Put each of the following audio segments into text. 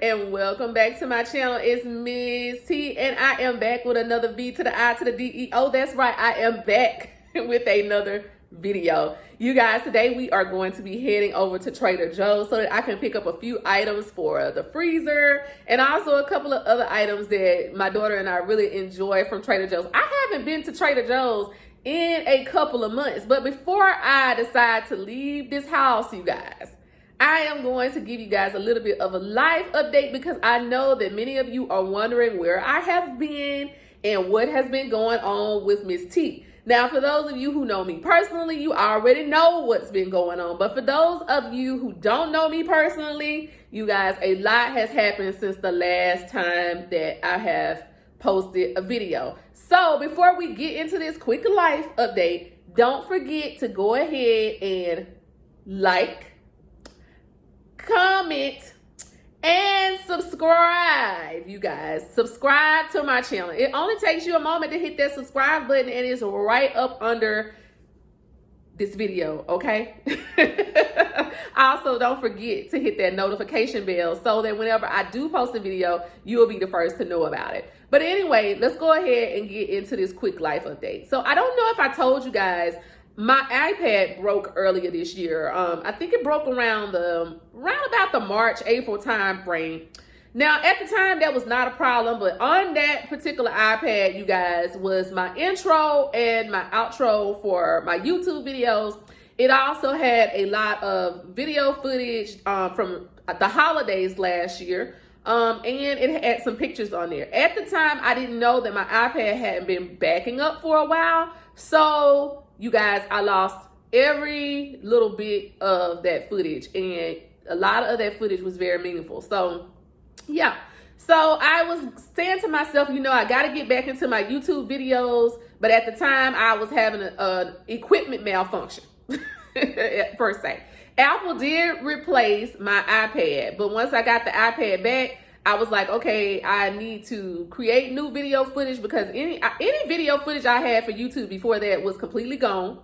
and welcome back to my channel. It's Miss T, and I am back with another V to the I to the D-E-O. That's right, I am back with another video. You guys, today we are going to be heading over to Trader Joe's so that I can pick up a few items for the freezer and also a couple of other items that my daughter and I really enjoy from Trader Joe's. I haven't been to Trader Joe's in a couple of months, but before I decide to leave this house, you guys, I am going to give you guys a little bit of a life update because I know that many of you are wondering where I have been and what has been going on with Miss T. Now, for those of you who know me personally, you already know what's been going on. But for those of you who don't know me personally, you guys, a lot has happened since the last time that I have posted a video. So before we get into this quick life update, don't forget to go ahead and like, comment, and subscribe. You guys, subscribe to my channel. It only takes you a moment to hit that subscribe button, and it's right up under this video, okay? Also, don't forget to hit that notification bell so that whenever I do post a video, you will be the first to know about it. But anyway, let's go ahead and get into this quick life update. So I don't know if I told you guys, my iPad broke earlier this year. I think it broke around about the March, April time frame. Now, at the time, that was not a problem, but on that particular iPad, you guys, was my intro and my outro for my YouTube videos. It also had a lot of video footage from the holidays last year, and it had some pictures on there. At the time, I didn't know that my iPad hadn't been backing up for a while, so you guys, I lost every little bit of that footage, and a lot of that footage was very meaningful. So yeah, so I was saying to myself, you know, I got to get back into my YouTube videos, but at the time I was having an equipment malfunction per se. Apple did replace my iPad, but once I got the iPad back, I was like, okay, I need to create new video footage because any video footage I had for YouTube before that was completely gone.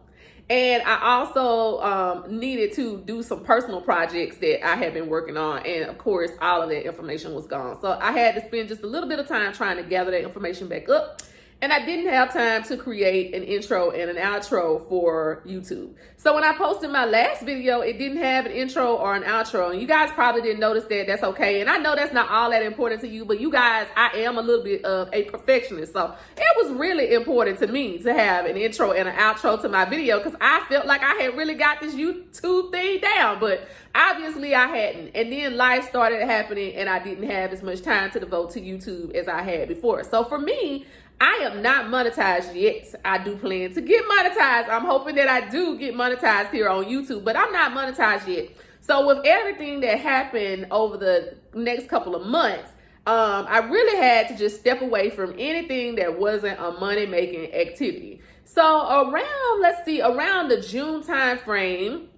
And I also needed to do some personal projects that I had been working on. And of course, all of that information was gone. So I had to spend just a little bit of time trying to gather that information back up. And I didn't have time to create an intro and an outro for YouTube. So when I posted my last video, it didn't have an intro or an outro. And you guys probably didn't notice that. That's okay. And I know that's not all that important to you, but you guys, I am a little bit of a perfectionist. So it was really important to me to have an intro and an outro to my video because I felt like I had really got this YouTube thing down, but obviously I hadn't. And then life started happening and I didn't have as much time to devote to YouTube as I had before. So for me, I am not monetized yet. I do plan to get monetized. I'm hoping that I do get monetized here on YouTube, but I'm not monetized yet. So with everything that happened over the next couple of months, I really had to just step away from anything that wasn't a money-making activity. So around the June time frame,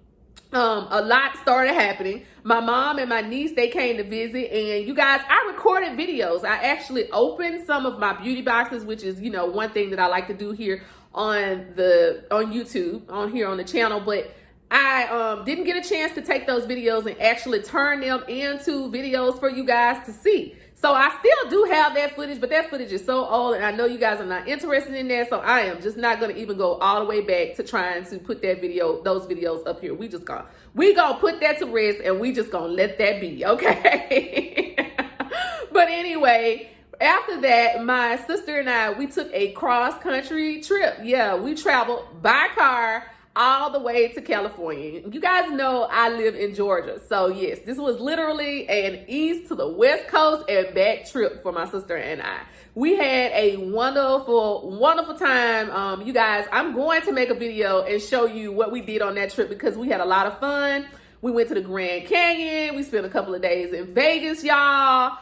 a lot started happening. My mom and my niece, they came to visit, and you guys, I recorded videos. I actually opened some of my beauty boxes, which is, you know, one thing that I like to do here on YouTube, on the channel, but I didn't get a chance to take those videos and actually turn them into videos for you guys to see. So I still do have that footage, but that footage is so old, and I know you guys are not interested in that, so I am just not going to even go all the way back to trying to put those videos up here. We gonna put that to rest, and we just gonna let that be, okay? But anyway, after that, my sister and I, we took a cross-country trip. Yeah, we traveled by car all the way to California. You guys know I live in Georgia. So yes, this was literally an east to the west coast and back trip for my sister and I. We had a wonderful, wonderful time. You guys, I'm going to make a video and show you what we did on that trip because we had a lot of fun. We went to the Grand Canyon. We spent a couple of days in Vegas, y'all.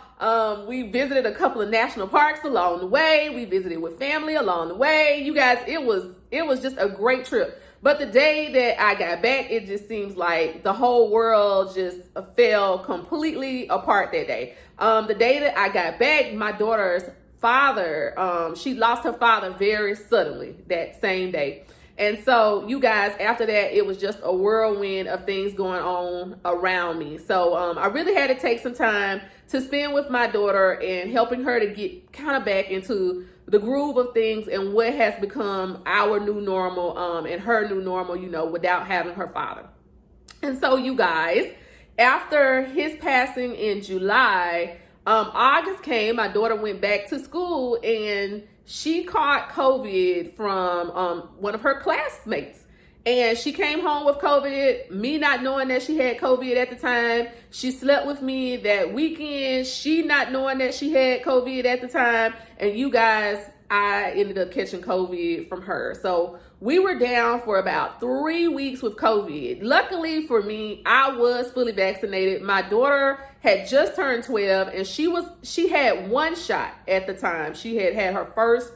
We visited a couple of national parks along the way. We visited with family along the way. You guys, it was just a great trip. But the day that I got back, it just seems like the whole world just fell completely apart that day. The day that I got back, my daughter's father, she lost her father very suddenly that same day. And so, you guys, after that, it was just a whirlwind of things going on around me. So I really had to take some time to spend with my daughter and helping her to get kind of back into the groove of things and what has become our new normal, and her new normal, you know, without having her father. And so, you guys, after his passing in July, August came, my daughter went back to school, and she caught COVID from one of her classmates. And she came home with COVID, me not knowing that she had COVID at the time. She slept with me that weekend, she not knowing that she had COVID at the time. And you guys, I ended up catching COVID from her. So we were down for about 3 weeks with COVID. Luckily for me, I was fully vaccinated. My daughter had just turned 12, and she had one shot at the time. She had her first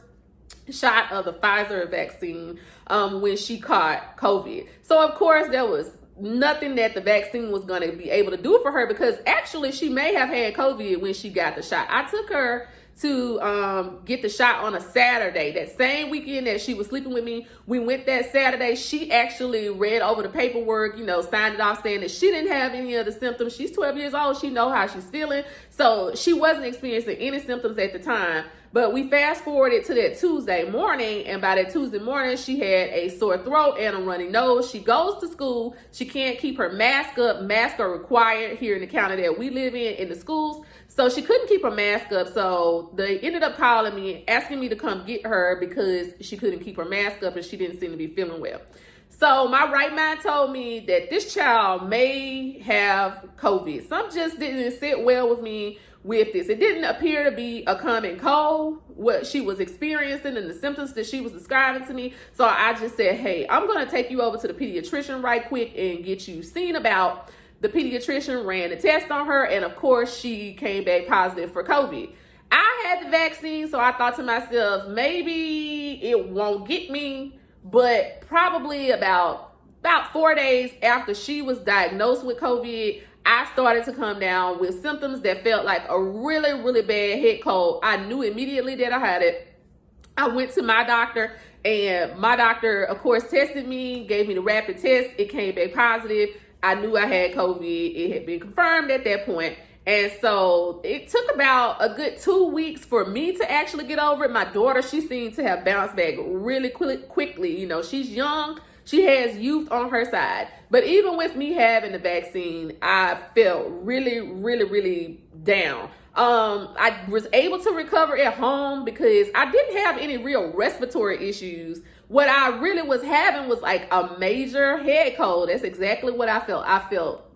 shot of the Pfizer vaccine when she caught COVID. So of course there was nothing that the vaccine was going to be able to do for her, because actually she may have had COVID when she got the shot. I took her to get the shot on a Saturday. That same weekend that she was sleeping with me, we went that Saturday. She actually read over the paperwork, you know, signed it off saying that she didn't have any of the symptoms. She's 12 years old. She know how she's feeling. So she wasn't experiencing any symptoms at the time. But we fast forwarded to that Tuesday morning, and by that Tuesday morning, she had a sore throat and a runny nose. She goes to school. She can't keep her mask up. Masks are required here in the county that we live in the schools. So she couldn't keep her mask up. So they ended up calling me, asking me to come get her because she couldn't keep her mask up and she didn't seem to be feeling well. So my right mind told me that this child may have COVID. Something just didn't sit well with me with this. It didn't appear to be a common cold, what she was experiencing and the symptoms that she was describing to me. So I just said, hey, I'm going to take you over to the pediatrician right quick and get you seen about. The pediatrician ran a test on her, and of course she came back positive for COVID. I had the vaccine, so I thought to myself, maybe it won't get me, but probably about 4 days after she was diagnosed with COVID, I started to come down with symptoms that felt like a really, really bad head cold. I knew immediately that I had it. I went to my doctor, and my doctor, of course, tested me, gave me the rapid test. It came back positive. I knew I had COVID. It had been confirmed at that point. And so it took about a good 2 weeks for me to actually get over it. My daughter, she seemed to have bounced back really quickly. You know, she's young. She has youth on her side. But even with me having the vaccine, I felt really, really, really down. I was able to recover at home because I didn't have any real respiratory issues. What I really was having was like a major head cold. That's exactly what I felt. I felt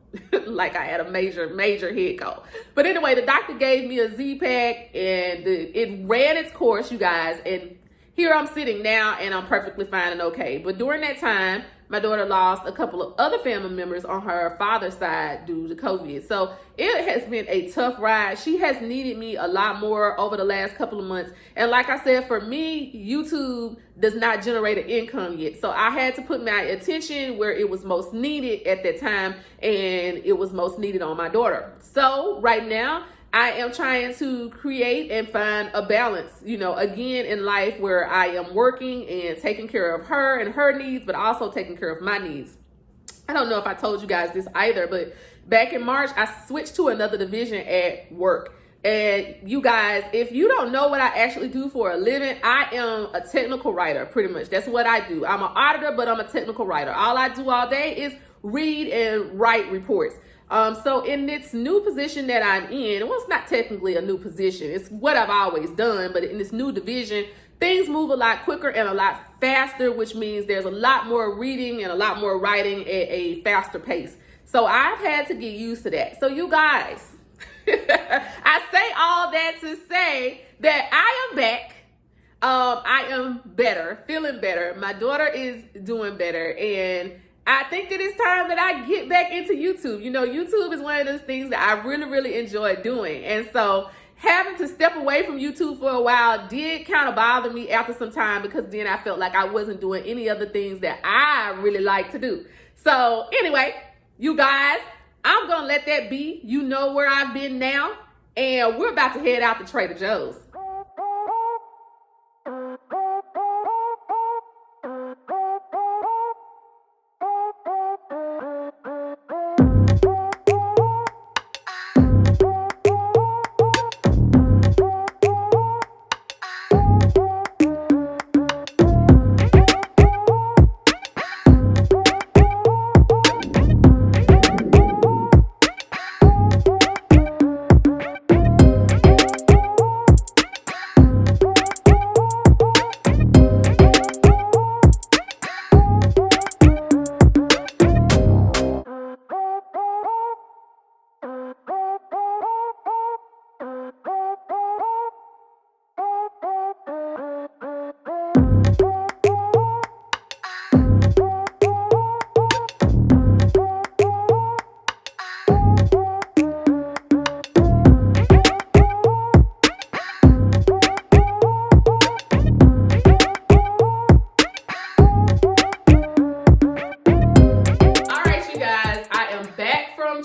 like I had a major head cold. But anyway, the doctor gave me a Z-Pack, and it ran its course, you guys. And here I'm sitting now, and I'm perfectly fine and okay. But during that time, my daughter lost a couple of other family members on her father's side due to COVID. So it has been a tough ride. She has needed me a lot more over the last couple of months. And like I said, for me, YouTube does not generate an income yet. So I had to put my attention where it was most needed at that time, and it was most needed on my daughter. So right now, I am trying to create and find a balance, you know, again in life, where I am working and taking care of her and her needs, but also taking care of my needs. I don't know if I told you guys this either, but back in March, I switched to another division at work. And you guys, if you don't know what I actually do for a living, I am a technical writer, pretty much. That's what I do. I'm an auditor, but I'm a technical writer. All I do all day is read and write reports. So in this new position that I'm in, well, it's not technically a new position. It's what I've always done, but in this new division, things move a lot quicker and a lot faster, which means there's a lot more reading and a lot more writing at a faster pace. So I've had to get used to that. So you guys, I say all that to say that I am back. I am better, feeling better. My daughter is doing better, and I think that it's time that I get back into YouTube. You know, YouTube is one of those things that I really, really enjoy doing. And so having to step away from YouTube for a while did kind of bother me after some time, because then I felt like I wasn't doing any other things that I really like to do. So anyway, you guys, I'm going to let that be. You know where I've been now. And. And we're about to head out to Trader Joe's.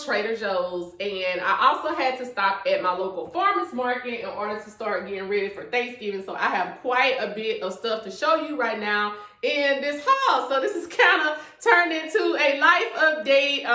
Trader Joe's, and I also had to stop at my local farmers market in order to start getting ready for Thanksgiving. So I have quite a bit of stuff to show you right now in this haul. So this is kind of turned into a life update.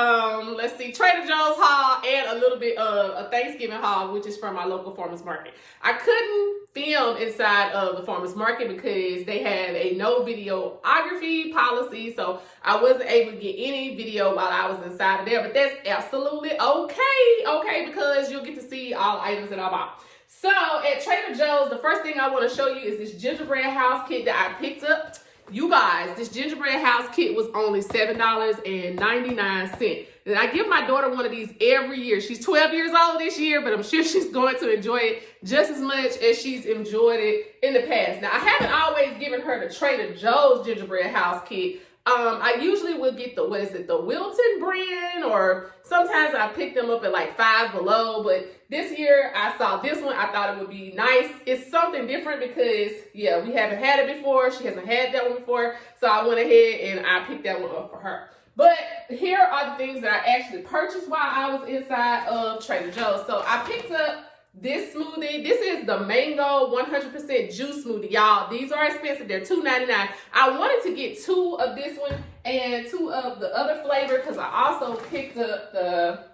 Let's see, Trader Joe's haul and a little bit of a Thanksgiving haul, which is from my local farmers market. I couldn't film inside of the farmers market because they had a no videography policy, so I wasn't able to get any video while I was inside of there, but that's absolutely okay, because you'll get to see all the items that I bought. So at Trader Joe's, the first thing I want to show you is this gingerbread house kit that I picked up. You guys, this gingerbread house kit was only $7.99. And I give my daughter one of these every year. She's 12 years old this year, but I'm sure she's going to enjoy it just as much as she's enjoyed it in the past. Now, I haven't always given her the Trader Joe's gingerbread house kit. I usually would get the Wilton brand, or sometimes I pick them up at like Five Below, but this year I saw this one. I thought it would be nice. It's something different because, yeah, we haven't had it before. She hasn't had that one before, so I went ahead and I picked that one up for her. But here are the things that I actually purchased while I was inside of Trader Joe's. So I picked up this smoothie. This is the mango 100% juice smoothie, y'all. These are expensive. They're $2.99. I wanted to get 2 of this one and 2 of the other flavor because I also picked up the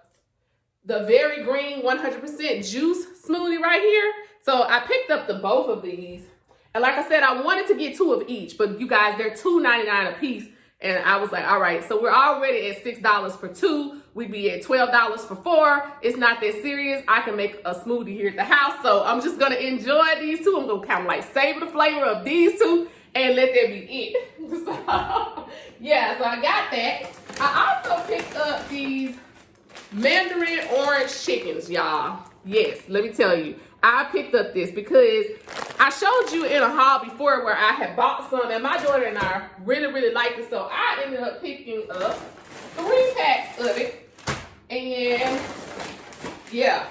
Very Green 100% juice smoothie right here. So I picked up both of these. And like I said, I wanted to get 2 of each, but you guys, they're $2.99 a piece. And I was like, all right, so we're already at $6 for 2. We'd be at $12 for 4. It's not that serious. I can make a smoothie here at the house. So I'm just going to enjoy these 2. I'm going to kind of like savor the flavor of these 2 and let that be it. So, yeah, so I got that. I also picked up these Mandarin orange chickens, y'all. Yes, let me tell you. I picked up this because I showed you in a haul before where I had bought some, and my daughter and I really liked it. So I ended up picking up 3 packs of it. And yeah,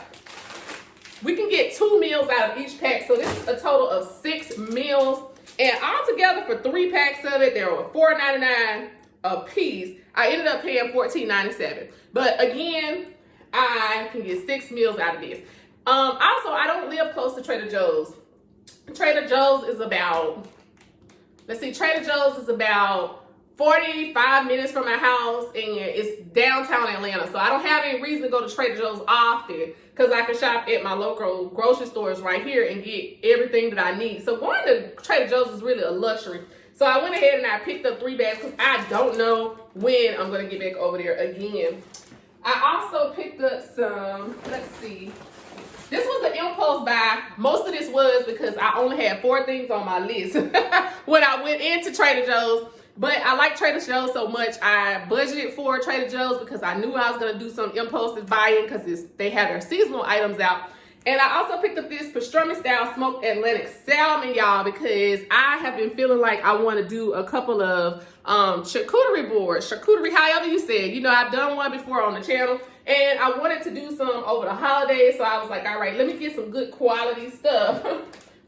we can get 2 meals out of each pack. So this is a total of 6 meals. And altogether for 3 packs of it, they were $4.99 a piece. I ended up paying $14.97. But again, I can get 6 meals out of this. Also, I don't live close to Trader Joe's. Trader Joe's is about, Trader Joe's is about 45 minutes from my house, and it's downtown Atlanta. So I don't have any reason to go to Trader Joe's often because I can shop at my local grocery stores right here and get everything that I need. So going to Trader Joe's is really a luxury. So I went ahead and I picked up 3 bags because I don't know when I'm going to get back over there again. I also picked up some, let's see. This was an impulse buy. Most of this was because I only had 4 things on my list when I went into Trader Joe's. But I like Trader Joe's so much, I budgeted for Trader Joe's because I knew I was going to do some impulsive buying because they had their seasonal items out. And I also picked up this pastrami style smoked Atlantic salmon, y'all, because I have been feeling like I want to do a couple of charcuterie boards, however you say it. You know, I've done one before on the channel, and I wanted to do some over the holidays. So I was like, all right, let me get some good quality stuff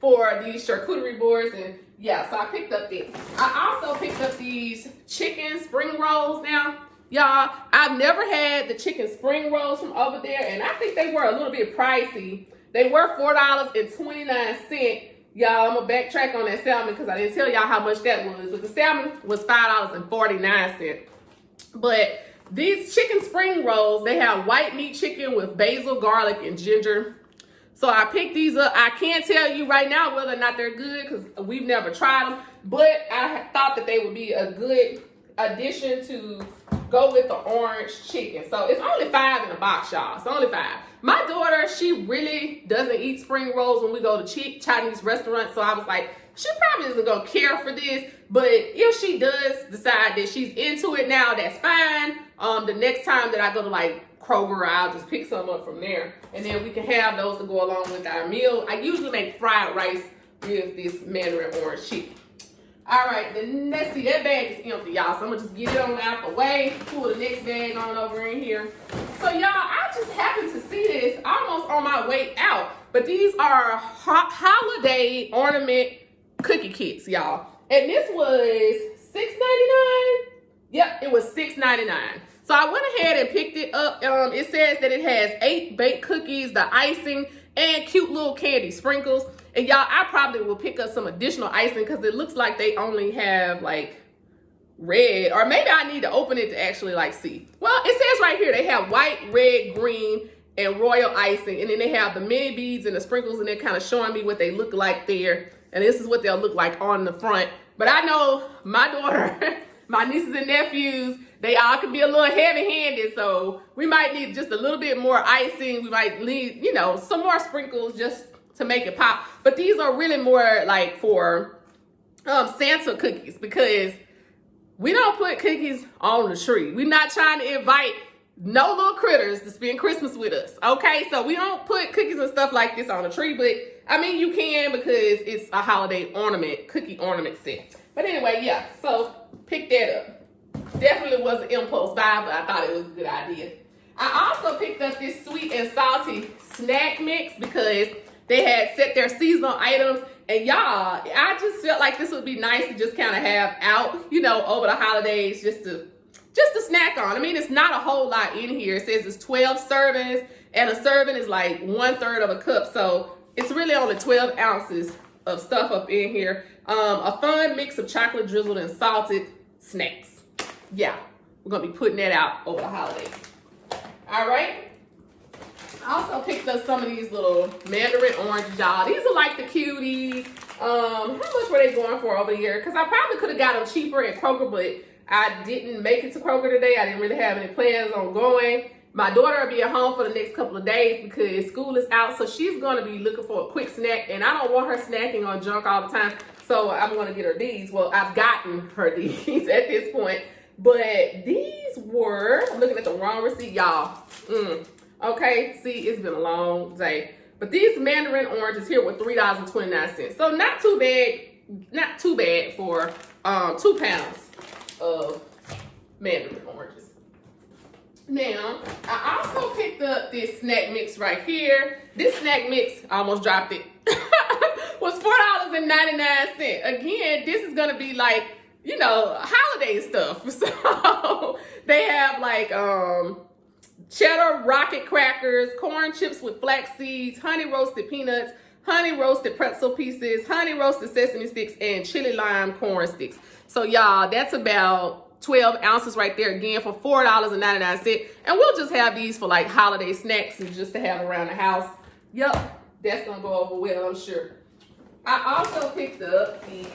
for these charcuterie boards. And yeah, so I picked up this. I also picked up these chicken spring rolls now. Y'all, I've never had the chicken spring rolls from over there, and I think they were a little bit pricey. They were $4.29. Y'all, I'm going to backtrack on that salmon because I didn't tell y'all how much that was. But the salmon was $5.49. But these chicken spring rolls, they have white meat chicken with basil, garlic, and ginger. So I picked these up. I can't tell you right now whether or not they're good because we've never tried them. But I thought that they would be a good addition to go with the orange chicken. So it's only 5 in a box, y'all. It's only 5. My daughter, she really doesn't eat spring rolls when we go to Chinese restaurants. So I was like, she probably isn't going to care for this. But if she does decide that she's into it now, that's fine. The next time that I go to like Kroger, I'll just pick some up from there. And then we can have those to go along with our meal. I usually make fried rice with this Mandarin orange chicken. All right, then let's see, that bag is empty, y'all. So I'm gonna just get it on out the way, pull the next bag on over in here. So y'all, I just happened to see this almost on my way out. But these are holiday ornament cookie kits, y'all. And this was $6.99. Yep, it was $6.99. So I went ahead and picked it up. It says that it has 8 baked cookies, the icing, and cute little candy sprinkles. And y'all, I probably will pick up some additional icing because it looks like they only have like red, or maybe I need to open it to actually like see. Well, it says right here they have white, red, green, and royal icing, and then they have the mini beads and the sprinkles, and they're kind of showing me what they look like there. And this is what they'll look like on the front. But I know my daughter, my nieces and nephews, they all could be a little heavy-handed, so we might need just a little bit more icing. We might need, you know, some more sprinkles just to make it pop. But these are really more like for Santa cookies, because we don't put cookies on the tree. We're not trying to invite no little critters to spend Christmas with us, okay? So we don't put cookies and stuff like this on the tree, but I mean, you can because it's a holiday ornament, cookie ornament set. But anyway, yeah, so pick that up. Definitely was an impulse buy, but I thought it was a good idea. I also picked up this sweet and salty snack mix because they had set their seasonal items. And y'all, I just felt like this would be nice to just kind of have out, you know, over the holidays, just to snack on. I mean, it's not a whole lot in here. It says it's 12 servings, and a serving is like 1/3 of a cup. So it's really only 12 ounces of stuff up in here. A fun mix of chocolate drizzled and salted snacks. Yeah, we're gonna be putting that out over the holidays. All right. I also picked up some of these little mandarin oranges, y'all. These are like the cuties. How much were they going for over here? Because I probably could have got them cheaper at Kroger, but I didn't make it to Kroger today. I didn't really have any plans on going. My daughter will be at home for the next couple of days because school is out, so she's going to be looking for a quick snack, and I don't want her snacking on junk all the time, so I'm going to get her these. Well, I've gotten her these at this point, but these were, I'm looking at the wrong receipt, y'all. Okay, see, it's been a long day. But these mandarin oranges here were $3.29. So not too bad for 2 pounds of mandarin oranges. Now, I also picked up this snack mix right here. This snack mix, I almost dropped it, was $4.99. Again, this is gonna be like, you know, holiday stuff. So they have like cheddar rocket crackers, corn chips with flax seeds, honey roasted peanuts, honey roasted pretzel pieces, honey roasted sesame sticks, and chili lime corn sticks. So y'all, that's about 12 ounces right there, again, for $4.99. And we'll just have these for like holiday snacks and just to have around the house. Yup, that's gonna go over well, I'm sure. I also picked up the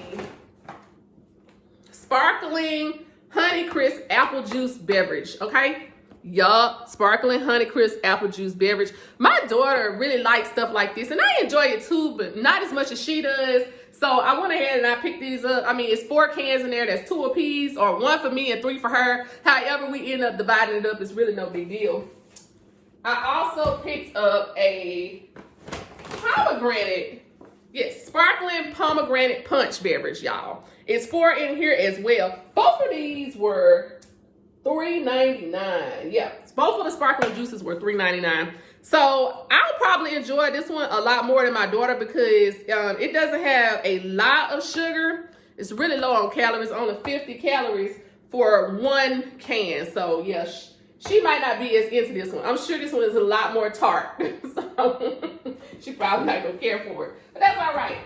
sparkling Honey Crisp apple juice beverage, okay? Yup, sparkling Honey Crisp apple juice beverage. My daughter really likes stuff like this, and I enjoy it too, but not as much as she does. So I went ahead and I picked these up. I mean, it's 4 cans in there. That's 2 apiece, or 1 for me and 3 for her. However we end up dividing it up, it's really no big deal. I also picked up a pomegranate, yes, sparkling pomegranate punch beverage, y'all. It's 4 in here as well. Both of these were $3.99. Yeah, both of the sparkling juices were $3.99. So I'll probably enjoy this one a lot more than my daughter because it doesn't have a lot of sugar. It's really low on calories, only 50 calories for 1 can. So yeah, she might not be as into this one. I'm sure this one is a lot more tart. So she probably not gonna care for it, but that's all right.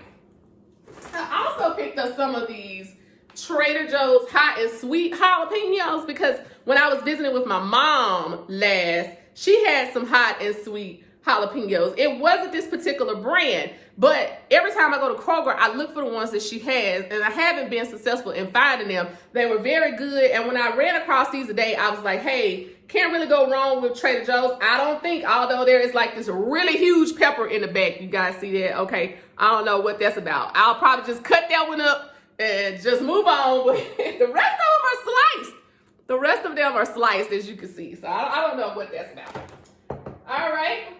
I also picked up some of these Trader Joe's hot and sweet jalapenos because when I was visiting with my mom last, she had some hot and sweet jalapenos. It wasn't this particular brand, but every time I go to Kroger, I look for the ones that she has, and I haven't been successful in finding them. They were very good, and when I ran across these today, I was like, hey, can't really go wrong with Trader Joe's. I don't think, although there is like this really huge pepper in the back. You guys see that? Okay, I don't know what that's about. I'll probably just cut that one up and just move on. But the rest of them are sliced. The rest of them are sliced, as you can see. So I don't know what that's about. All right.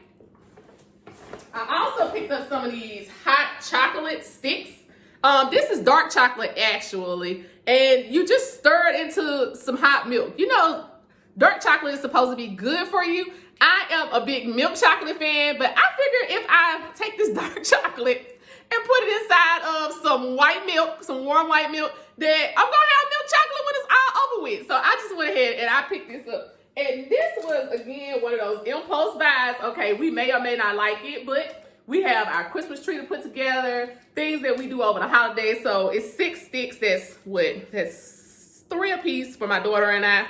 I also picked up some of these hot chocolate sticks. This is dark chocolate actually, and you just stir it into some hot milk. You know, dark chocolate is supposed to be good for you. I am a big milk chocolate fan, but I figure if I take this dark chocolate and put it inside of some white milk, some warm white milk, that I'm gonna have milk chocolate when it's all over with. So I just went ahead and I picked this up. And this was, again, one of those impulse buys. Okay, we may or may not like it, but we have our Christmas tree to put together, things that we do over the holidays. So it's 6 sticks. That's what? That's 3 a piece for my daughter and I.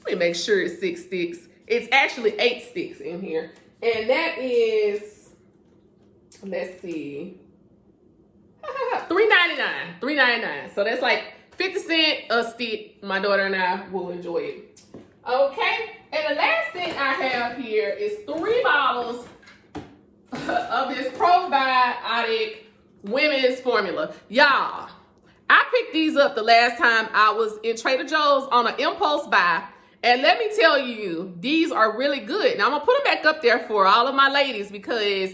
Let me make sure it's 6 sticks. It's actually 8 sticks in here. And that is, let's see, $3.99. $3.99. So that's like 50 cents a stick. My daughter and I will enjoy it. Okay. And the last thing I have here is 3 bottles of this probiotic women's formula. Y'all, I picked these up the last time I was in Trader Joe's on an impulse buy. And let me tell you, these are really good. Now, I'm going to put them back up there for all of my ladies because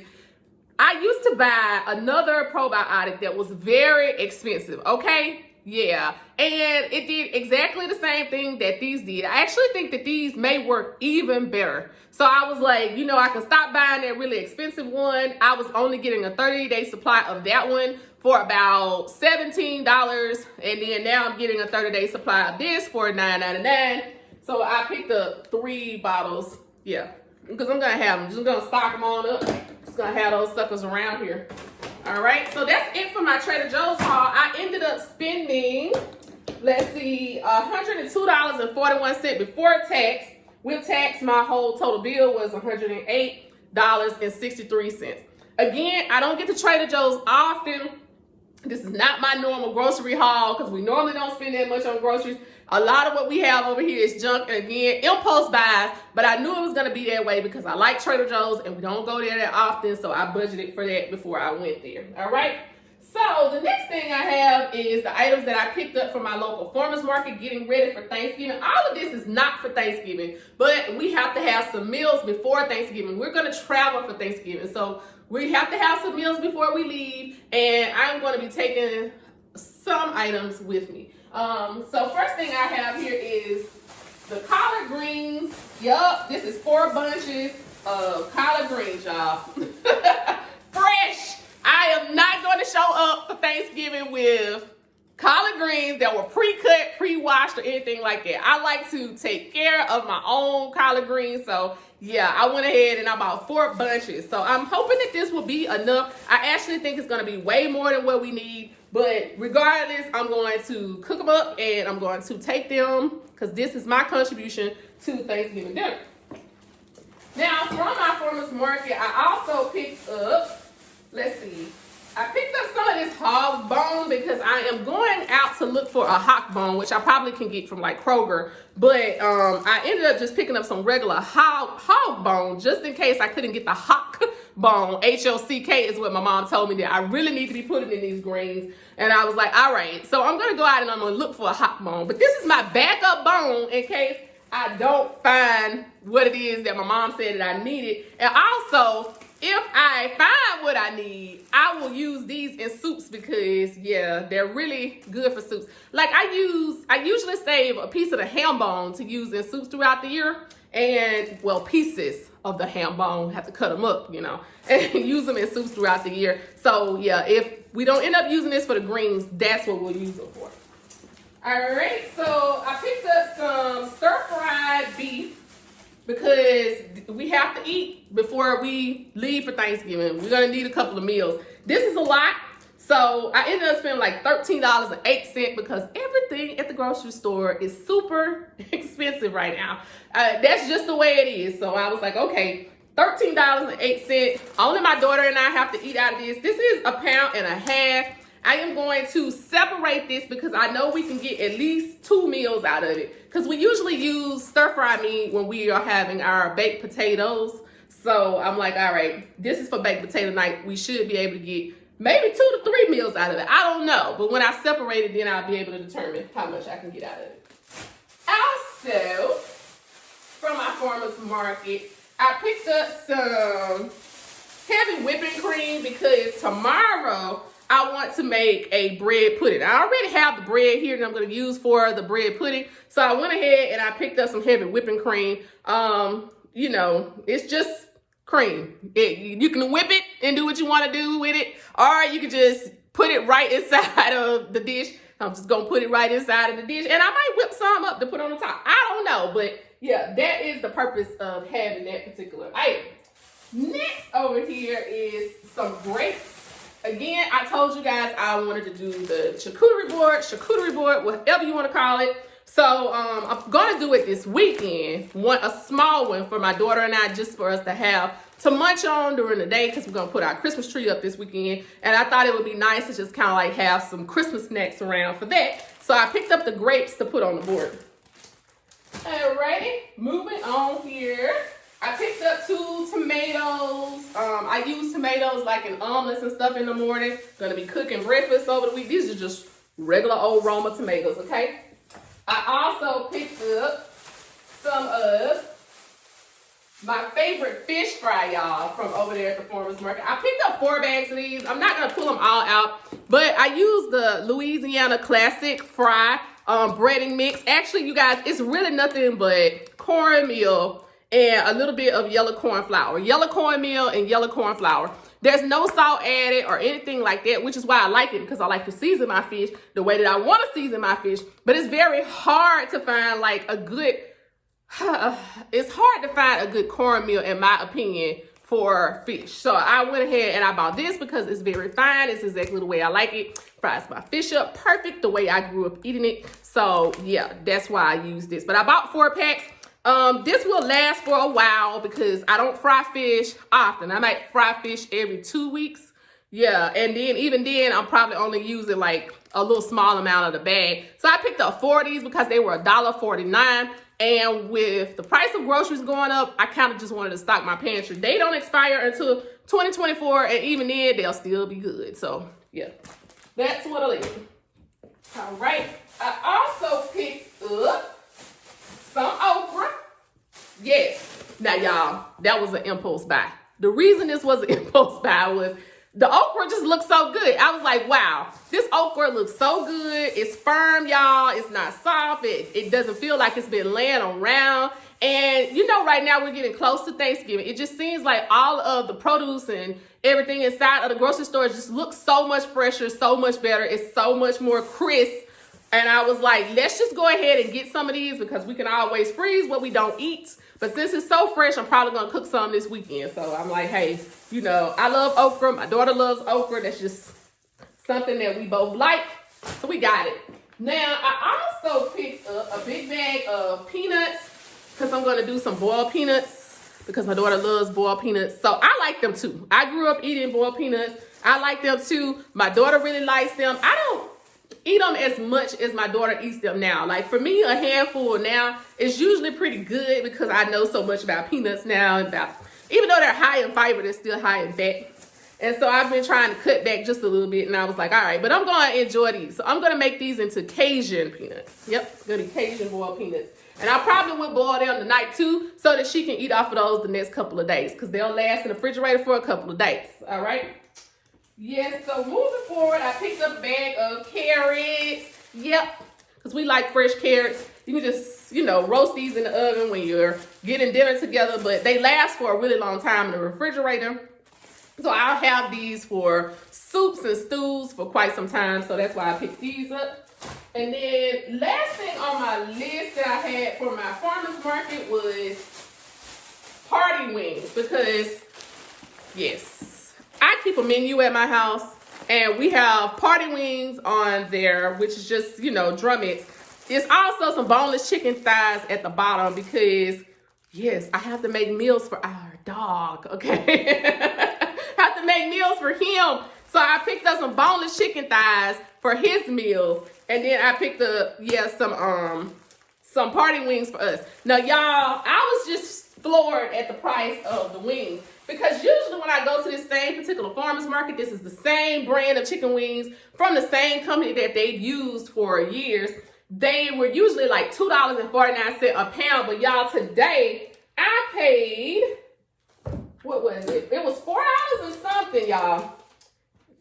I used to buy another probiotic that was very expensive, okay? Yeah, and it did exactly the same thing that these did. I actually think that these may work even better. So I was like, you know, I can stop buying that really expensive one. I was only getting a 30-day supply of that one for about $17. And then now I'm getting a 30-day supply of this for $9.99. So I picked up 3 bottles, yeah, because I'm gonna have them. Just gonna stock them on up. Just gonna have those suckers around here. All right, so that's it for my Trader Joe's haul. I ended up spending, let's see, $102.41 before tax. With tax, my whole total bill was $108.63. Again, I don't get to Trader Joe's often. This is not my normal grocery haul because we normally don't spend that much on groceries. A lot of what we have over here is junk, and again, impulse buys, but I knew it was going to be that way because I like Trader Joe's and we don't go there that often, so I budgeted for that before I went there. All right, so the next thing I have is the items that I picked up from my local farmers market getting ready for Thanksgiving. All of this is not for Thanksgiving, but we have to have some meals before Thanksgiving. We're going to travel for Thanksgiving, so we have to have some meals before we leave, and I'm going to be taking some items with me. So first thing I have here is the collard greens. Yup, this is 4 bunches of collard greens, y'all. Fresh. I am not going to show up for Thanksgiving with collard greens that were pre-cut, pre-washed, or anything like that. I like to take care of my own collard greens. So yeah, I went ahead and I bought 4 bunches. So I'm hoping that this will be enough. I actually think it's going to be way more than what we need. But regardless, I'm going to cook them up and I'm going to take them because this is my contribution to Thanksgiving dinner. Now, from my farmer's market, I also picked up, let's see, I picked up some of this hog bone because I am going out to look for a hock bone, which I probably can get from like Kroger. But I ended up just picking up some regular hog bone just in case I couldn't get the hock bone. H-O-C-K is what my mom told me that I really need to be putting in these greens. And I was like, all right. So I'm going to go out and I'm going to look for a hock bone. But this is my backup bone in case I don't find what it is that my mom said that I needed. And also, if I find what I need, I will use these in soups because, yeah, they're really good for soups. Like I usually save a piece of the ham bone to use in soups throughout the year. And, well, pieces of the ham bone, have to cut them up, you know, and use them in soups throughout the year. So, yeah, if we don't end up using this for the greens, that's what we'll use them for. All right, so I picked up some stir-fried beef because we have to eat before we leave for Thanksgiving. We're going to need a couple of meals. This is a lot. So I ended up spending like $13.08 because everything at the grocery store is super expensive right now. That's just the way it is. So I was like, okay, $13.08. Only my daughter and I have to eat out of this. This is 1.5 pounds. I am going to separate this because I know we can get at least 2 meals out of it. Because we usually use stir-fry meat when we are having our baked potatoes. So I'm like, all right, this is for baked potato night. We should be able to get maybe 2 to 3 meals out of it. I don't know. But when I separate it, then I'll be able to determine how much I can get out of it. Also, from my farmer's market, I picked up some heavy whipping cream because tomorrow I want to make a bread pudding. I already have the bread here that I'm going to use for the bread pudding. So I went ahead and I picked up some heavy whipping cream. You know, it's just cream. You can whip it and do what you want to do with it, or you can just put it right inside of the dish. I'm just going to put it right inside of the dish, and I might whip some up to put on the top. I don't know, but yeah, that is the purpose of having that particular item. Next over here is some grapes. Again, I told you guys I wanted to do the charcuterie board, whatever you want to call it. So I'm going to do it this weekend, a small one for my daughter and I, just for us to have to munch on during the day, because we're going to put our Christmas tree up this weekend. And I thought it would be nice to just kind of like have some Christmas snacks around for that. So I picked up the grapes to put on the board. Alrighty, moving on here. I picked up 2 tomatoes. I use tomatoes like in omelets and stuff in the morning. Gonna be cooking breakfast over the week. These are just regular old Roma tomatoes, okay? I also picked up some of my favorite fish fry, y'all, from over there at the farmer's market. I picked up 4 bags of these. I'm not gonna pull them all out, but I used the Louisiana Classic Fry breading mix. Actually, you guys, it's really nothing but cornmeal and a little bit of yellow corn flour. Yellow cornmeal and yellow corn flour. There's no salt added or anything like that, which is why I like it, because I like to season my fish the way that I want to season my fish. But it's very hard to find like a good, it's hard to find a good cornmeal, in my opinion, for fish. So I went ahead and I bought this because it's very fine. It's exactly the way I like it. Fries my fish up perfect the way I grew up eating it. So yeah, that's why I use this. But I bought 4 packs. This will last for a while because I don't fry fish often. I might fry fish every 2 weeks. Yeah, and then even then, I'm probably only using like a little small amount of the bag. So I picked up 4 of these because they were $1.49. And with the price of groceries going up, I kind of just wanted to stock my pantry. They don't expire until 2024, and even then, they'll still be good. So yeah, that's what it is. All right, I also picked up some okra. Yes. Now, y'all, that was an impulse buy. The reason this was an impulse buy was the okra just looked so good. I was like, wow, this okra looks so good. It's firm, y'all. It's not soft. It doesn't feel like it's been laying around. And, you know, right now we're getting close to Thanksgiving. It just seems like all of the produce and everything inside of the grocery store just looks so much fresher, so much better. It's so much more crisp. And I was like, let's just go ahead and get some of these because we can always freeze what we don't eat. But since it's so fresh, I'm probably going to cook some this weekend. So I'm like, hey, you know, I love okra. My daughter loves okra. That's just something that we both like. So we got it. Now, I also picked up a big bag of peanuts because I'm going to do some boiled peanuts because my daughter loves boiled peanuts. So I like them too. I grew up eating boiled peanuts. I like them too. My daughter really likes them. I don't eat them as much as my daughter eats them now. Like for me, a handful now is usually pretty good because I know so much about peanuts now. And even though they're high in fiber, they're still high in fat. And so I've been trying to cut back just a little bit. And I was like, all right, but I'm going to enjoy these. So I'm going to make these into Cajun peanuts. Yep, going to be Cajun boiled peanuts. And I probably would boil them tonight too so that she can eat off of those the next couple of days because they'll last in the refrigerator for a couple of days. All right. Yes, so moving forward, I picked up a bag of carrots. Yep, because we like fresh carrots. You can just, you know, roast these in the oven when you're getting dinner together, but they last for a really long time in the refrigerator. So I'll have these for soups and stews for quite some time, so that's why I picked these up. And then last thing on my list that I had for my farmer's market was party wings because, yes, I keep a menu at my house and we have party wings on there, which is just, you know, drumettes. There's also some boneless chicken thighs at the bottom because, yes, I have to make meals for our dog, okay? Have to make meals for him. So I picked up some boneless chicken thighs for his meals. And then I picked up, yeah, some party wings for us. Now, y'all, I was just floored at the price of the wings. Because usually when I go to this same particular farmer's market, this is the same brand of chicken wings from the same company that they've used for years. They were usually like $2.49 a pound. But y'all, today I paid, what was it? It was $4 and something, y'all.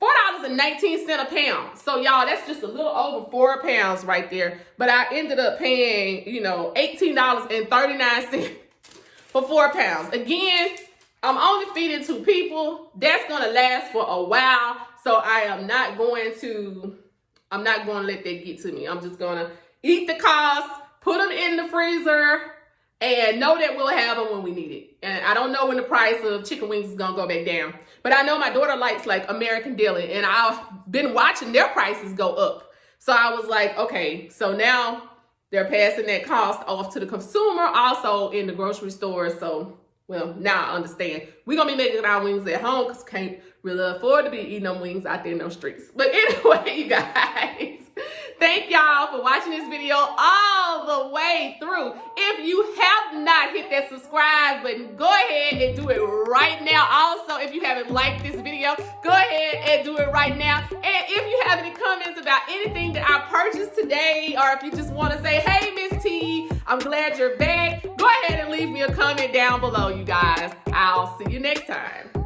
$4.19 a pound. So y'all, that's just a little over 4 pounds right there. But I ended up paying, you know, $18.39 for 4 pounds. Again, I'm only feeding 2 people. That's gonna last for a while. So I'm not going to let that get to me. I'm just gonna eat the cost, put them in the freezer, and know that we'll have them when we need it. And I don't know when the price of chicken wings is gonna go back down. But I know my daughter likes like American Deli, and I've been watching their prices go up. So I was like, okay, so now they're passing that cost off to the consumer, also in the grocery store. So, well, now I understand. We're gonna be making our wings at home because can't really afford to be eating them wings out there in those streets. But anyway, you guys, thank y'all for watching this video all the way through. If you have not hit that subscribe button, go ahead and do it right now. Also, if you haven't liked this video, go ahead and do it right now. And if you have any comments about anything that I purchased today, or if you just want to say, hey, Miss T, I'm glad you're back, go ahead and leave me a comment down below, you guys. I'll see you next time.